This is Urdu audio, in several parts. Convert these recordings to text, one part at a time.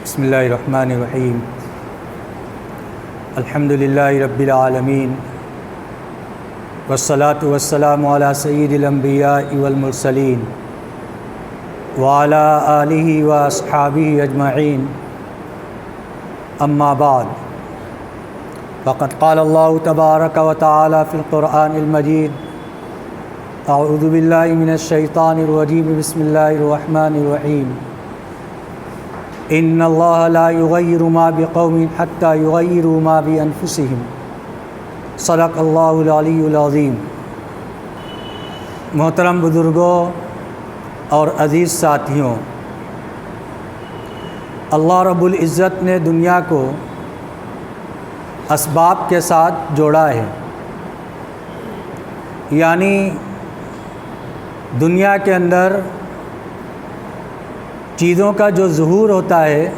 بسم اللہ الرحمن الرحیم الحمدللہ رب العالمین والصلاة والسلام علی سید الانبیاء والمرسلین وعلی آلہ واصحابہ اجمعین اما بعد فقد قال اللہ تبارک و تعالی فی القرآن المجید اعوذ باللہ من الشیطان الرجیم بسم اللہ الرحمن الرحیم ان اللہ لا یغیر ما بقوم حتی یغیروا ما بانفسہم صدق اللہ العلی العظیم۔ محترم بزرگوں اور عزیز ساتھیوں، اللہ رب العزت نے دنیا کو اسباب کے ساتھ جوڑا ہے، یعنی دنیا کے اندر چیزوں کا جو ظہور ہوتا ہے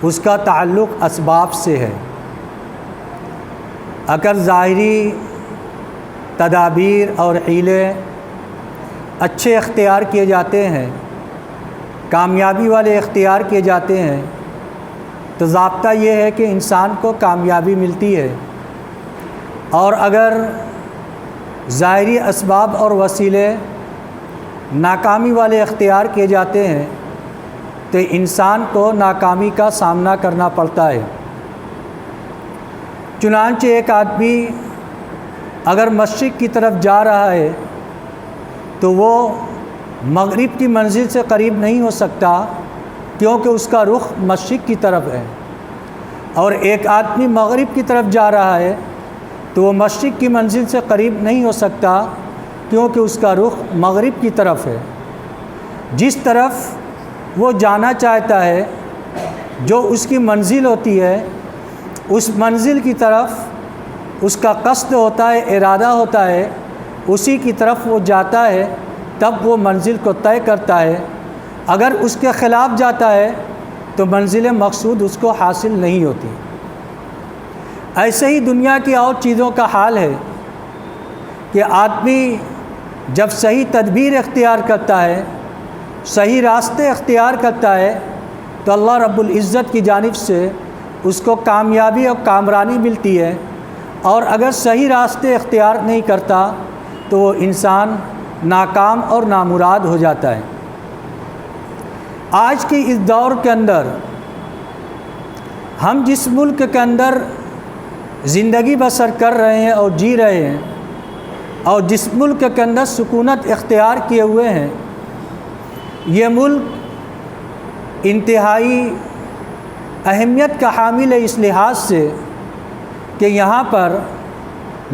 اس کا تعلق اسباب سے ہے۔ اگر ظاہری تدابیر اور حیلے اچھے اختیار کیے جاتے ہیں، کامیابی والے اختیار کیے جاتے ہیں، تو ضابطہ یہ ہے کہ انسان کو کامیابی ملتی ہے، اور اگر ظاہری اسباب اور وسیلے ناکامی والے اختیار کیے جاتے ہیں تو انسان کو ناکامی کا سامنا کرنا پڑتا ہے۔ چنانچہ ایک آدمی اگر مشرق کی طرف جا رہا ہے تو وہ مغرب کی منزل سے قریب نہیں ہو سکتا، کیونکہ اس کا رخ مشرق کی طرف ہے، اور ایک آدمی مغرب کی طرف جا رہا ہے تو وہ مشرق کی منزل سے قریب نہیں ہو سکتا، کیونکہ اس کا رخ مغرب کی طرف ہے۔ جس طرف وہ جانا چاہتا ہے، جو اس کی منزل ہوتی ہے، اس منزل کی طرف اس کا قصد ہوتا ہے، ارادہ ہوتا ہے، اسی کی طرف وہ جاتا ہے، تب وہ منزل کو طے کرتا ہے۔ اگر اس کے خلاف جاتا ہے تو منزل مقصود اس کو حاصل نہیں ہوتی۔ ایسے ہی دنیا کی اور چیزوں کا حال ہے کہ آدمی جب صحیح تدبیر اختیار کرتا ہے، صحیح راستے اختیار کرتا ہے، تو اللہ رب العزت کی جانب سے اس کو کامیابی اور کامرانی ملتی ہے، اور اگر صحیح راستے اختیار نہیں کرتا تو وہ انسان ناکام اور نامراد ہو جاتا ہے۔ آج کے اس دور کے اندر ہم جس ملک کے اندر زندگی بسر کر رہے ہیں اور جی رہے ہیں، اور جس ملک کے اندر سکونت اختیار کیے ہوئے ہیں، یہ ملک انتہائی اہمیت کا حامل ہے اس لحاظ سے کہ یہاں پر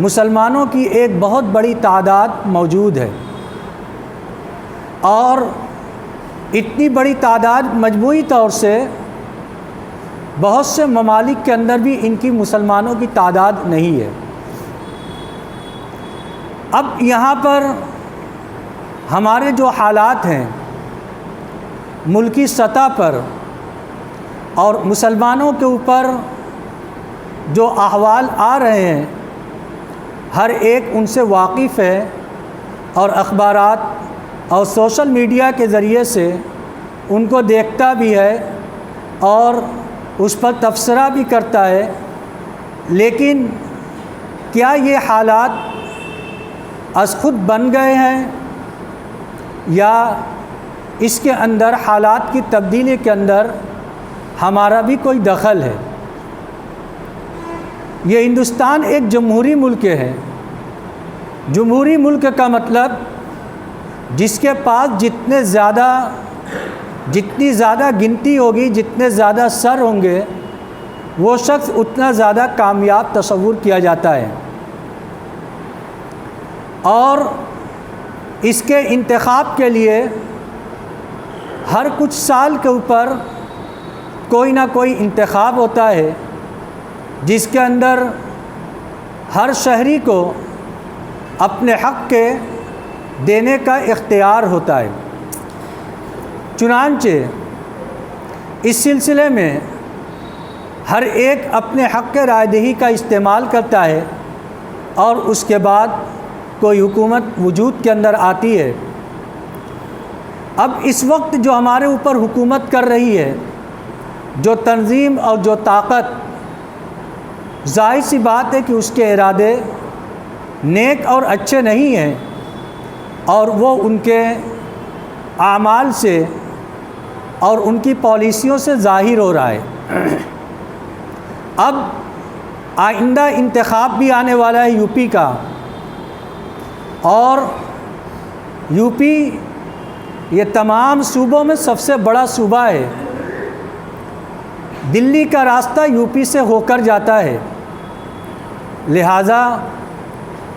مسلمانوں کی ایک بہت بڑی تعداد موجود ہے، اور اتنی بڑی تعداد مجموعی طور سے بہت سے ممالک کے اندر بھی ان کی مسلمانوں کی تعداد نہیں ہے۔ اب یہاں پر ہمارے جو حالات ہیں ملکی سطح پر، اور مسلمانوں کے اوپر جو احوال آ رہے ہیں، ہر ایک ان سے واقف ہے، اور اخبارات اور سوشل میڈیا کے ذریعے سے ان کو دیکھتا بھی ہے اور اس پر تبصرہ بھی کرتا ہے۔ لیکن کیا یہ حالات از خود بن گئے ہیں، یا اس کے اندر حالات کی تبدیلی کے اندر ہمارا بھی کوئی دخل ہے؟ یہ ہندوستان ایک جمہوری ملک ہے۔ جمہوری ملک کا مطلب جس کے پاس جتنی زیادہ گنتی ہوگی، جتنے زیادہ سر ہوں گے، وہ شخص اتنا زیادہ کامیاب تصور کیا جاتا ہے، اور اس کے انتخاب کے لیے ہر کچھ سال کے اوپر کوئی نہ کوئی انتخاب ہوتا ہے، جس کے اندر ہر شہری کو اپنے حق کے دینے کا اختیار ہوتا ہے۔ چنانچہ اس سلسلے میں ہر ایک اپنے حق کے رائے دہی کا استعمال کرتا ہے، اور اس کے بعد کوئی حکومت وجود کے اندر آتی ہے۔ اب اس وقت جو ہمارے اوپر حکومت کر رہی ہے جو تنظیم اور جو طاقت، ظاہر سی بات ہے کہ اس کے ارادے نیک اور اچھے نہیں ہیں، اور وہ ان کے اعمال سے اور ان کی پالیسیوں سے ظاہر ہو رہا ہے۔ اب آئندہ انتخاب بھی آنے والا ہے یو پی کا، اور یو پی یہ تمام صوبوں میں سب سے بڑا صوبہ ہے۔ دلی کا راستہ یو پی سے ہو کر جاتا ہے، لہٰذا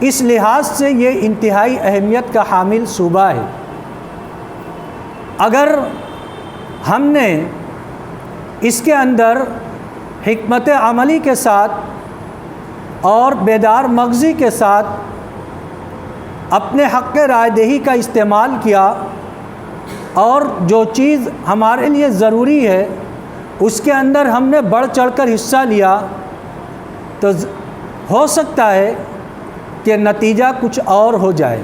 اس لحاظ سے یہ انتہائی اہمیت کا حامل صوبہ ہے۔ اگر ہم نے اس کے اندر حکمت عملی کے ساتھ اور بیدار مغزی کے ساتھ اپنے حق رائے دہی کا استعمال کیا، اور جو چیز ہمارے لیے ضروری ہے اس کے اندر ہم نے بڑھ چڑھ کر حصہ لیا، تو ہو سکتا ہے کہ نتیجہ کچھ اور ہو جائے۔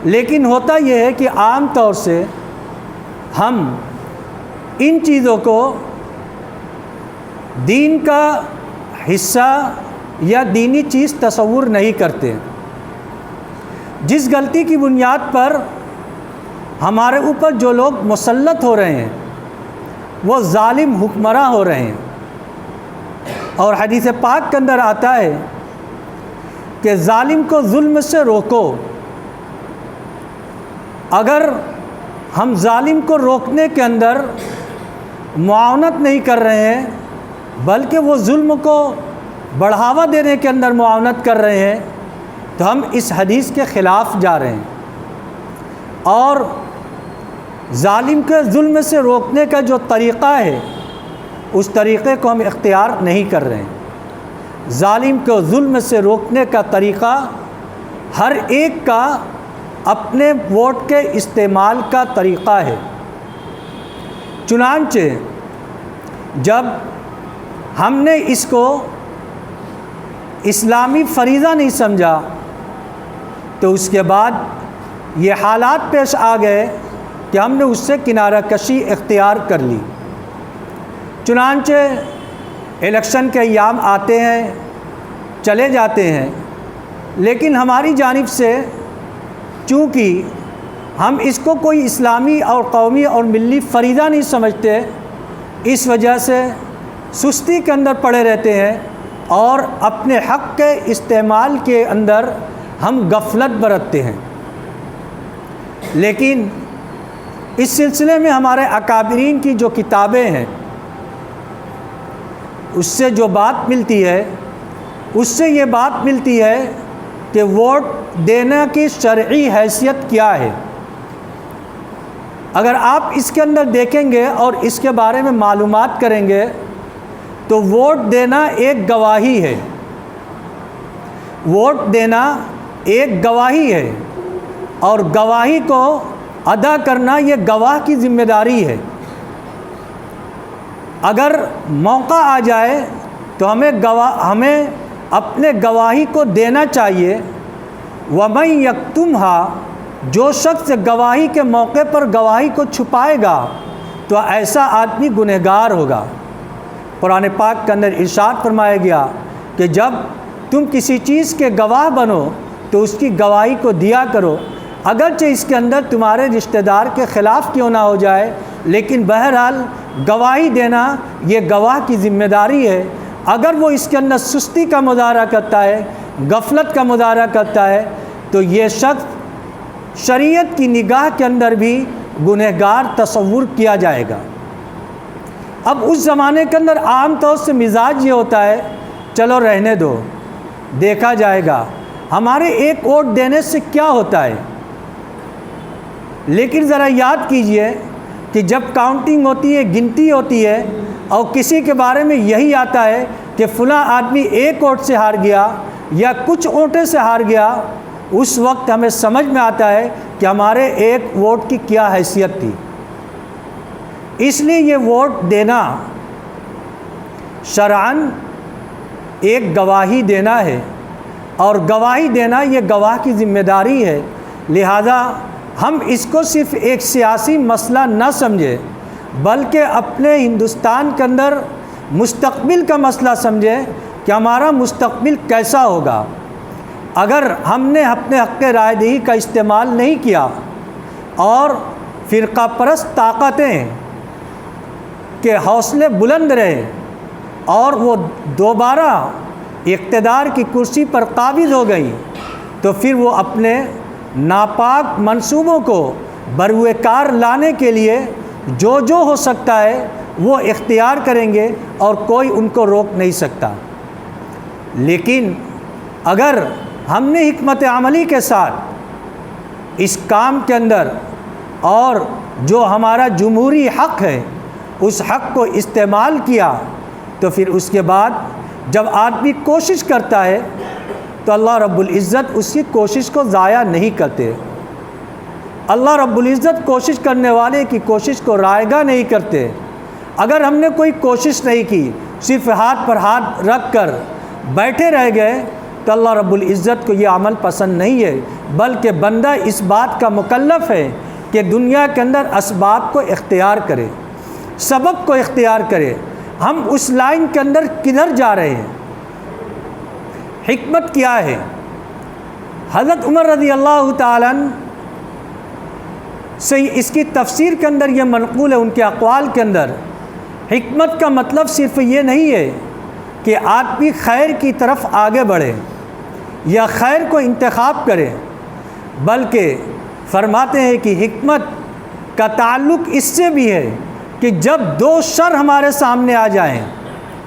لیکن ہوتا یہ ہے کہ عام طور سے ہم ان چیزوں کو دین کا حصہ یا دینی چیز تصور نہیں کرتے۔ جس غلطی کی بنیاد پر ہمارے اوپر جو لوگ مسلط ہو رہے ہیں وہ ظالم حکمراں ہو رہے ہیں، اور حدیث پاک کے اندر آتا ہے کہ ظالم کو ظلم سے روکو۔ اگر ہم ظالم کو روکنے کے اندر معاونت نہیں کر رہے ہیں بلکہ وہ ظلم کو بڑھاوا دینے کے اندر معاونت کر رہے ہیں، تو ہم اس حدیث کے خلاف جا رہے ہیں، اور ظالم کے ظلم سے روکنے کا جو طریقہ ہے اس طریقے کو ہم اختیار نہیں کر رہے ہیں۔ ظالم کو ظلم سے روکنے کا طریقہ ہر ایک کا اپنے ووٹ کے استعمال کا طریقہ ہے۔ چنانچہ جب ہم نے اس کو اسلامی فریضہ نہیں سمجھا تو اس کے بعد یہ حالات پیش آ گئے کہ ہم نے اس سے کنارہ کشی اختیار کر لی۔ چنانچہ الیکشن کے ایام آتے ہیں، چلے جاتے ہیں، لیکن ہماری جانب سے چونکہ ہم اس کو کوئی اسلامی اور قومی اور ملی فریضہ نہیں سمجھتے، اس وجہ سے سستی کے اندر پڑے رہتے ہیں، اور اپنے حق کے استعمال کے اندر ہم غفلت برتتے ہیں۔ لیکن اس سلسلے میں ہمارے اکابرین کی جو کتابیں ہیں اس سے جو بات ملتی ہے، اس سے یہ بات ملتی ہے کہ ووٹ دینے کی شرعی حیثیت کیا ہے۔ اگر آپ اس کے اندر دیکھیں گے اور اس کے بارے میں معلومات کریں گے تو ووٹ دینا ایک گواہی ہے۔ ووٹ دینا ایک گواہی ہے، اور گواہی کو ادا کرنا یہ گواہ کی ذمہ داری ہے۔ اگر موقع آ جائے تو ہمیں اپنے گواہی کو دینا چاہیے۔ وَمَن يَكْتُمْهَا، جو شخص گواہی کے موقع پر گواہی کو چھپائے گا تو ایسا آدمی گنہگار ہوگا۔ قرآن پاک کے اندر ارشاد فرمایا گیا کہ جب تم کسی چیز کے گواہ بنو تو اس کی گواہی کو دیا کرو، اگرچہ اس کے اندر تمہارے رشتہ دار کے خلاف کیوں نہ ہو جائے، لیکن بہرحال گواہی دینا یہ گواہ کی ذمہ داری ہے۔ اگر وہ اس کے اندر سستی کا مظاہرہ کرتا ہے، غفلت کا مظاہرہ کرتا ہے، تو یہ شخص شریعت کی نگاہ کے اندر بھی گنہگار تصور کیا جائے گا۔ اب اس زمانے کے اندر عام طور سے مزاج یہ ہوتا ہے، چلو رہنے دو، دیکھا جائے گا، ہمارے ایک ووٹ دینے سے کیا ہوتا ہے۔ لیکن ذرا یاد کیجئے کہ جب کاؤنٹنگ ہوتی ہے، گنتی ہوتی ہے، اور کسی کے بارے میں یہی آتا ہے کہ فلاں آدمی ایک ووٹ سے ہار گیا یا کچھ ووٹیں سے ہار گیا، اس وقت ہمیں سمجھ میں آتا ہے کہ ہمارے ایک ووٹ کی کیا حیثیت تھی۔ اس لیے یہ ووٹ دینا شرعاً ایک گواہی دینا ہے، اور گواہی دینا یہ گواہ کی ذمہ داری ہے۔ لہذا ہم اس کو صرف ایک سیاسی مسئلہ نہ سمجھیں بلکہ اپنے ہندوستان کے اندر مستقبل کا مسئلہ سمجھے کہ ہمارا مستقبل کیسا ہوگا۔ اگر ہم نے اپنے حق رائے دہی کا استعمال نہیں کیا اور فرقہ پرست طاقتیں کے حوصلے بلند رہے اور وہ دوبارہ اقتدار کی کرسی پر قابض ہو گئی، تو پھر وہ اپنے ناپاک منصوبوں کو بروئے کار لانے کے لیے جو ہو سکتا ہے وہ اختیار کریں گے اور کوئی ان کو روک نہیں سکتا۔ لیکن اگر ہم نے حکمت عملی کے ساتھ اس کام کے اندر اور جو ہمارا جمہوری حق ہے اس حق کو استعمال کیا، تو پھر اس کے بعد جب آدمی کوشش کرتا ہے تو اللہ رب العزت اس کی کوشش کو ضائع نہیں کرتے۔ اللہ رب العزت کوشش کرنے والے کی کوشش کو رائگاں نہیں کرتے۔ اگر ہم نے کوئی کوشش نہیں کی، صرف ہاتھ پر ہاتھ رکھ کر بیٹھے رہ گئے، تو اللہ رب العزت کو یہ عمل پسند نہیں ہے، بلکہ بندہ اس بات کا مکلف ہے کہ دنیا کے اندر اسباب کو اختیار کرے، سبب کو اختیار کرے۔ ہم اس لائن کے اندر کدھر جا رہے ہیں؟ حکمت کیا ہے؟ حضرت عمر رضی اللہ تعالیٰ عنہ سے اس کی تفسیر کے اندر یہ منقول ہے، ان کے اقوال کے اندر، حکمت کا مطلب صرف یہ نہیں ہے کہ آدمی خیر کی طرف آگے بڑھے یا خیر کو انتخاب کرے، بلکہ فرماتے ہیں کہ حکمت کا تعلق اس سے بھی ہے کہ جب دو شر ہمارے سامنے آ جائیں،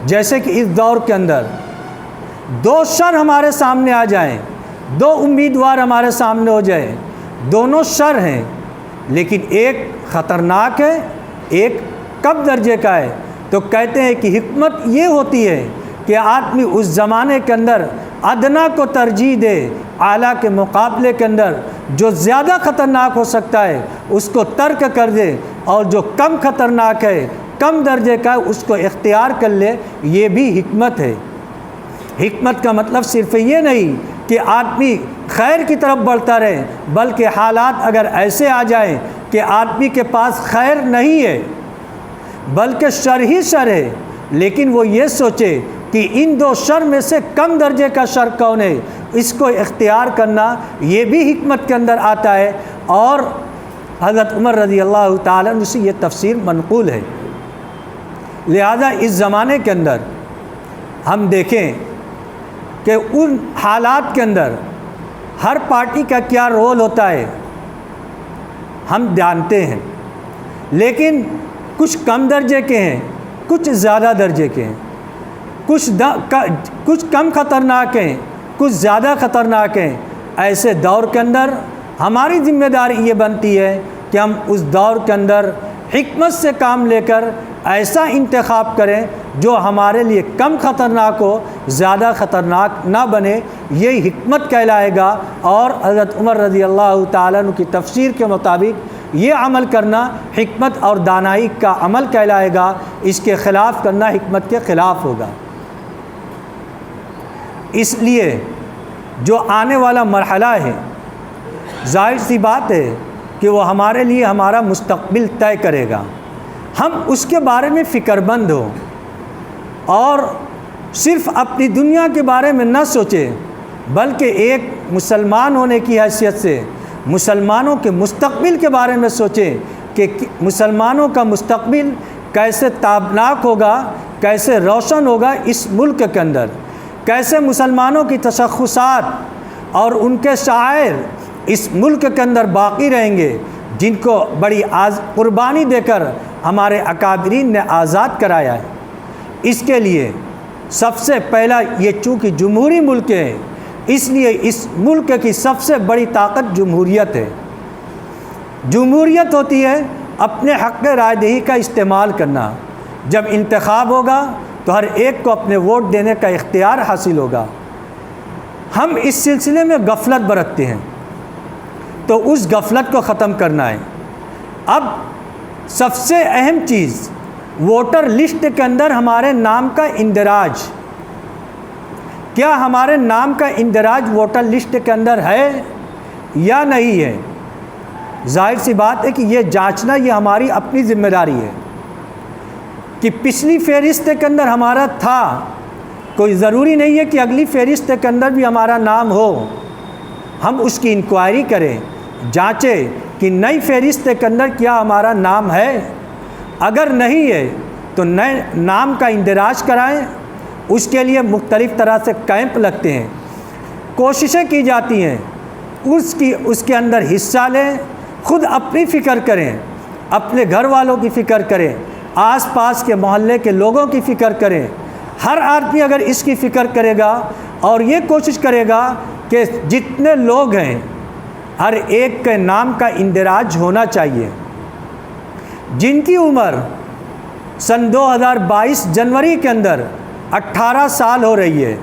جیسے کہ اس دور کے اندر دو شر ہمارے سامنے آ جائیں، دو امیدوار ہمارے سامنے ہو جائیں، دونوں شر ہیں لیکن ایک خطرناک ہے، ایک کم درجے کا ہے، تو کہتے ہیں کہ حکمت یہ ہوتی ہے کہ آدمی اس زمانے کے اندر ادنا کو ترجیح دے، اعلیٰ کے مقابلے کے اندر جو زیادہ خطرناک ہو سکتا ہے اس کو ترک کر دے، اور جو کم خطرناک ہے، کم درجے کا ہے، اس کو اختیار کر لے۔ یہ بھی حکمت ہے۔ حکمت کا مطلب صرف یہ نہیں کہ آدمی خیر کی طرف بڑھتا رہے، بلکہ حالات اگر ایسے آ جائیں کہ آدمی کے پاس خیر نہیں ہے بلکہ شر ہی شر ہے، لیکن وہ یہ سوچے کہ ان دو شر میں سے کم درجے کا شر کون ہے، اس کو اختیار کرنا، یہ بھی حکمت کے اندر آتا ہے۔ اور حضرت عمر رضی اللہ تعالیٰ عنہ سے یہ تفسیر منقول ہے۔ لہذا اس زمانے کے اندر ہم دیکھیں کہ ان حالات کے اندر ہر پارٹی کا کیا رول ہوتا ہے ہم جانتے ہیں، لیکن کچھ کم درجے کے ہیں، کچھ زیادہ درجے کے ہیں، کچھ کم خطرناک ہیں، کچھ زیادہ خطرناک ہیں۔ ایسے دور کے اندر ہماری ذمہ داری یہ بنتی ہے کہ ہم اس دور کے اندر حکمت سے کام لے کر ایسا انتخاب کریں جو ہمارے لیے کم خطرناک ہو، زیادہ خطرناک نہ بنے۔ یہ حکمت کہلائے گا، اور حضرت عمر رضی اللہ تعالیٰ عنہ کی تفسیر کے مطابق یہ عمل کرنا حکمت اور دانائی کا عمل کہلائے گا۔ اس کے خلاف کرنا حکمت کے خلاف ہوگا۔ اس لیے جو آنے والا مرحلہ ہے، ظاہر سی بات ہے کہ وہ ہمارے لیے ہمارا مستقبل طے کرے گا۔ ہم اس کے بارے میں فکر مند ہوں اور صرف اپنی دنیا کے بارے میں نہ سوچیں، بلکہ ایک مسلمان ہونے کی حیثیت سے مسلمانوں کے مستقبل کے بارے میں سوچیں کہ مسلمانوں کا مستقبل کیسے تابناک ہوگا، کیسے روشن ہوگا اس ملک کے اندر، کیسے مسلمانوں کی تشخصات اور ان کے شعائر اس ملک کے اندر باقی رہیں گے، جن کو بڑی قربانی دے کر ہمارے اکابرین نے آزاد کرایا ہے۔ اس کے لیے سب سے پہلا یہ چونکہ جمہوری ملک ہے، اس لیے اس ملک کی سب سے بڑی طاقت جمہوریت ہے۔ جمہوریت ہوتی ہے اپنے حق رائے دہی کا استعمال کرنا۔ جب انتخاب ہوگا تو ہر ایک کو اپنے ووٹ دینے کا اختیار حاصل ہوگا۔ ہم اس سلسلے میں غفلت برتتے ہیں، تو اس غفلت کو ختم کرنا ہے۔ اب سب سے اہم چیز ووٹر لسٹ کے اندر ہمارے نام کا اندراج، کیا ہمارے نام کا اندراج ووٹر لسٹ کے اندر ہے یا نہیں ہے؟ ظاہر سی بات ہے کہ یہ جانچنا یہ ہماری اپنی ذمہ داری ہے۔ کہ پچھلی فہرست کے اندر ہمارا تھا، کوئی ضروری نہیں ہے کہ اگلی فہرست کے اندر بھی ہمارا نام ہو۔ ہم اس کی انکوائری کریں، جانچیں کہ نئی فہرست کے اندر کیا ہمارا نام ہے۔ اگر نہیں ہے تو نئے نام کا اندراج کرائیں۔ اس کے لیے مختلف طرح سے کیمپ لگتے ہیں، کوششیں کی جاتی ہیں، اس کے اندر حصہ لیں، خود اپنی فکر کریں، اپنے گھر والوں کی فکر کریں، آس پاس کے محلے کے لوگوں کی فکر کریں۔ ہر آدمی اگر اس کی فکر کرے گا اور یہ کوشش کرے گا کہ جتنے لوگ ہیں ہر ایک کے نام کا اندراج ہونا چاہیے۔ جن کی عمر سن 2022 جنوری کے اندر 18 سال ہو رہی ہے،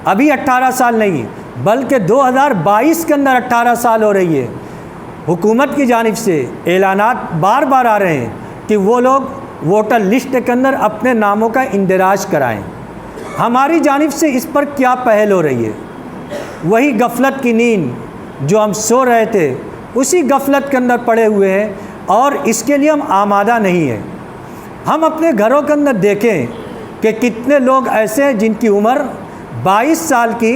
ابھی 18 سال نہیں بلکہ 2022 کے اندر 18 سال ہو رہی ہے، حکومت کی جانب سے اعلانات بار بار آ رہے ہیں کہ وہ لوگ ووٹر لسٹ کے اندر اپنے ناموں کا اندراج کرائیں۔ ہماری جانب سے اس پر کیا پہل ہو رہی ہے؟ وہی غفلت کی نیند جو ہم سو رہے تھے، اسی غفلت کے اندر پڑے ہوئے ہیں اور اس کے لیے ہم آمادہ نہیں ہیں۔ ہم اپنے گھروں کے اندر دیکھیں کہ کتنے لوگ ایسے ہیں جن کی عمر 22 سال کی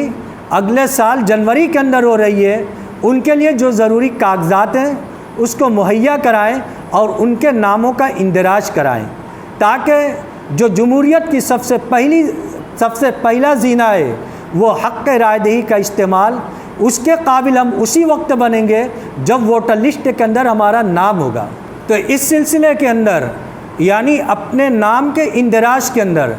اگلے سال جنوری کے اندر ہو رہی ہے۔ ان کے لیے جو ضروری کاغذات ہیں اس کو مہیا کرائیں اور ان کے ناموں کا اندراج کرائیں، تاکہ جو جمہوریت کی سب سے پہلا زینہ ہے وہ حق رائے دہی کا استعمال، اس کے قابل ہم اسی وقت بنیں گے جب ووٹر لسٹ کے اندر ہمارا نام ہوگا۔ تو اس سلسلے کے اندر یعنی اپنے نام کے اندراج کے اندر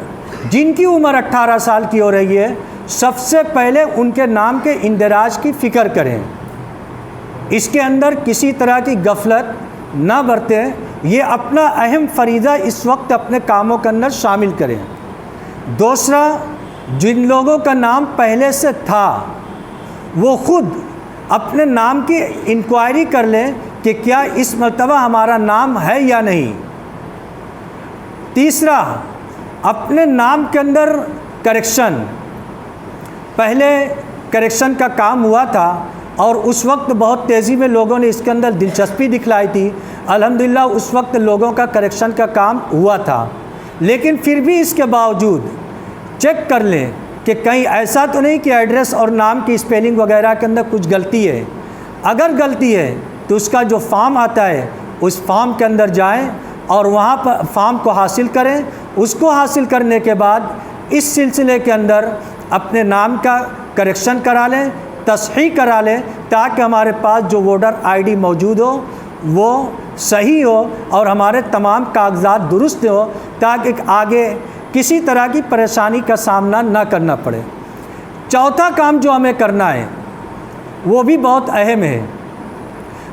جن کی عمر 18 سال کی ہو رہی ہے، سب سے پہلے ان کے نام کے اندراج کی فکر کریں۔ اس کے اندر کسی طرح کی غفلت نہ برتیں، یہ اپنا اہم فریضہ اس وقت اپنے کاموں کے اندر شامل کریں۔ دوسرا، جن لوگوں کا نام پہلے سے تھا وہ خود اپنے نام کی انکوائری کر لیں کہ کیا اس مرتبہ ہمارا نام ہے یا نہیں۔ تیسرا، اپنے نام کے اندر کریکشن، پہلے کریکشن کا کام ہوا تھا اور اس وقت بہت تیزی میں لوگوں نے اس کے اندر دلچسپی دکھلائی تھی، الحمدللہ اس وقت لوگوں کا کریکشن کا کام ہوا تھا، لیکن پھر بھی اس کے باوجود چیک کر لیں کہ کہیں ایسا تو نہیں کہ ایڈریس اور نام کی اسپیلنگ وغیرہ کے اندر کچھ غلطی ہے۔ اگر غلطی ہے تو اس کا جو فارم آتا ہے اس فارم کے اندر جائیں اور وہاں پر فارم کو حاصل کریں۔ اس کو حاصل کرنے کے بعد اس سلسلے کے اندر اپنے نام کا کریکشن کرا لیں، تصحیح کرا لیں، تاکہ ہمارے پاس جو ووٹر آئی ڈی موجود ہو وہ صحیح ہو اور ہمارے تمام کاغذات درست ہو، تاکہ آگے کسی طرح کی پریشانی کا سامنا نہ کرنا پڑے۔ چوتھا کام جو ہمیں کرنا ہے وہ بھی بہت اہم ہے۔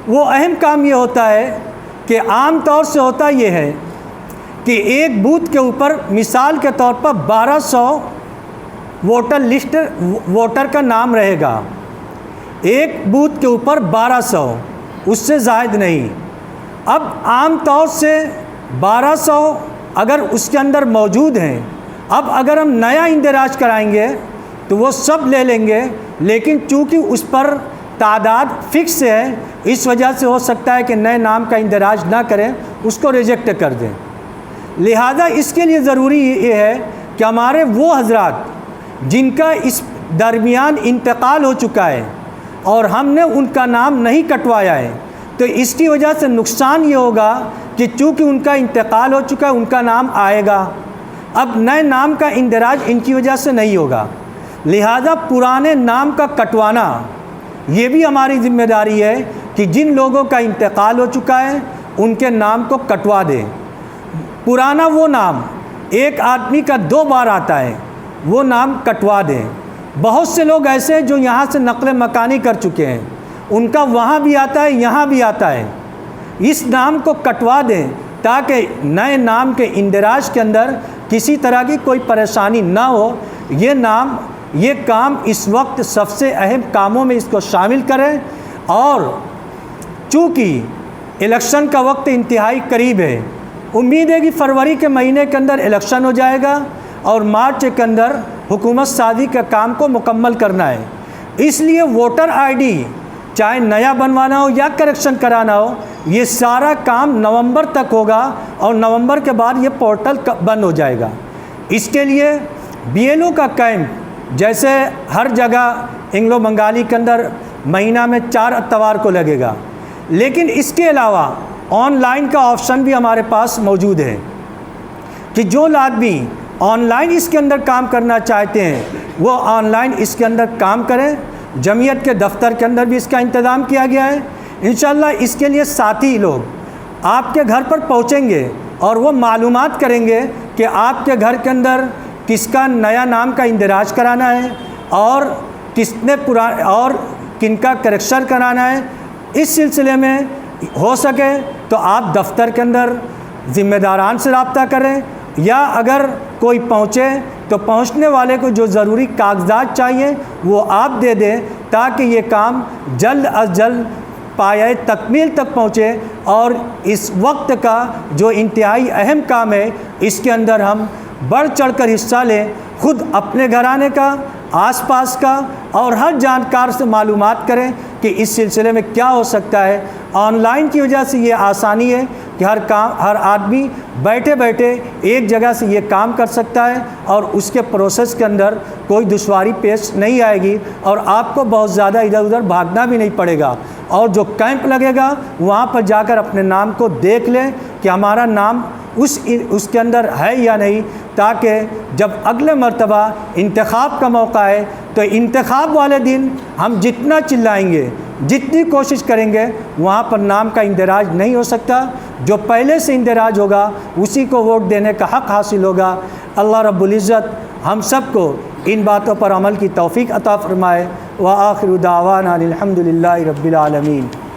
وہ اہم کام یہ ہوتا ہے کہ عام طور سے ہوتا یہ ہے کہ ایک بوتھ کے اوپر مثال کے طور پر 1200 ووٹر کا نام رہے گا، ایک بوتھ کے اوپر 1200، اس سے زائد نہیں۔ اب عام طور سے 1200 اگر اس کے اندر موجود ہیں، اب اگر ہم نیا اندراج کرائیں گے تو وہ سب لے لیں گے، لیکن چونکہ اس پر تعداد فکس ہے، اس وجہ سے ہو سکتا ہے کہ نئے نام کا اندراج نہ کریں، اس کو ریجیکٹ کر دیں۔ لہذا اس کے لیے ضروری یہ ہے کہ ہمارے وہ حضرات جن کا اس درمیان انتقال ہو چکا ہے اور ہم نے ان کا نام نہیں کٹوایا ہے، تو اس کی وجہ سے نقصان یہ ہوگا کہ چونکہ ان کا انتقال ہو چکا ہے ان کا نام آئے گا، اب نئے نام کا اندراج ان کی وجہ سے نہیں ہوگا۔ لہذا پرانے نام کا کٹوانا یہ بھی ہماری ذمہ داری ہے کہ جن لوگوں کا انتقال ہو چکا ہے ان کے نام کو کٹوا دیں۔ پرانا وہ نام ایک آدمی کا 2 بار آتا ہے، وہ نام کٹوا دیں۔ بہت سے لوگ ایسے ہیں جو یہاں سے نقل مکانی کر چکے ہیں، ان کا وہاں بھی آتا ہے یہاں بھی آتا ہے، اس نام کو کٹوا دیں تاکہ نئے نام کے اندراج کے اندر کسی طرح کی کوئی پریشانی نہ ہو۔ یہ کام اس وقت سب سے اہم کاموں میں اس کو شامل کریں، اور چونکہ الیکشن کا وقت انتہائی قریب ہے، امید ہے کہ فروری کے مہینے کے اندر الیکشن ہو جائے گا اور مارچ کے اندر حکومت سازی کے کام کو مکمل کرنا ہے۔ اس لیے ووٹر آئی ڈی چاہے نیا بنوانا ہو یا کریکشن کرانا ہو، یہ سارا کام نومبر تک ہوگا اور نومبر کے بعد یہ پورٹل بند ہو جائے گا۔ اس کے لیے BLO کا کیمپ جیسے ہر جگہ انگلو بنگالی کے اندر مہینہ میں 4 اتوار کو لگے گا، لیکن اس کے علاوہ آن لائن کا آپشن بھی ہمارے پاس موجود ہے کہ جو آدمی آن لائن اس کے اندر کام کرنا چاہتے ہیں وہ آن لائن اس کے اندر کام کریں۔ جمعیت کے دفتر کے اندر بھی اس کا انتظام کیا گیا ہے۔ انشاءاللہ اس کے لیے ساتھی لوگ آپ کے گھر پر پہنچیں گے اور وہ معلومات کریں گے کہ آپ کے گھر کے اندر کس کا نیا نام کا اندراج کرانا ہے اور کس نے اور کن کا کریکشن کرانا ہے۔ اس سلسلے میں ہو سکے تو آپ دفتر کے اندر ذمہ داران سے رابطہ کریں، یا اگر کوئی پہنچے تو پہنچنے والے کو جو ضروری کاغذات چاہیے وہ آپ دے دیں تاکہ یہ کام جلد از جلد پایۂ تکمیل تک پہنچے، اور اس وقت کا جو انتہائی اہم کام ہے اس کے اندر ہم بڑھ چڑھ کر حصہ لیں، خود اپنے گھرانے کا، آس پاس کا اور ہر جانکار سے معلومات کریں کہ اس سلسلے میں کیا ہو سکتا ہے۔ آن لائن کی وجہ سے یہ آسانی ہے کہ ہر آدمی بیٹھے بیٹھے ایک جگہ سے یہ کام کر سکتا ہے اور اس کے پروسیس کے اندر کوئی دشواری پیش نہیں آئے گی، اور آپ کو بہت زیادہ ادھر ادھر بھاگنا بھی نہیں پڑے گا۔ اور جو کیمپ لگے گا وہاں پر جا کر اپنے نام کو دیکھ لیں کہ ہمارا نام اس کے اندر ہے یا نہیں، تاکہ جب اگلے مرتبہ انتخاب کا موقع ہے تو انتخاب والے دن ہم جتنا چلائیں گے، جتنی کوشش کریں گے، وہاں پر نام کا اندراج نہیں ہو سکتا۔ جو پہلے سے اندراج ہوگا اسی کو ووٹ دینے کا حق حاصل ہوگا۔ اللہ رب العزت ہم سب کو ان باتوں پر عمل کی توفیق عطا فرمائے۔ وآخر دعوانا الحمد للہ رب العالمین۔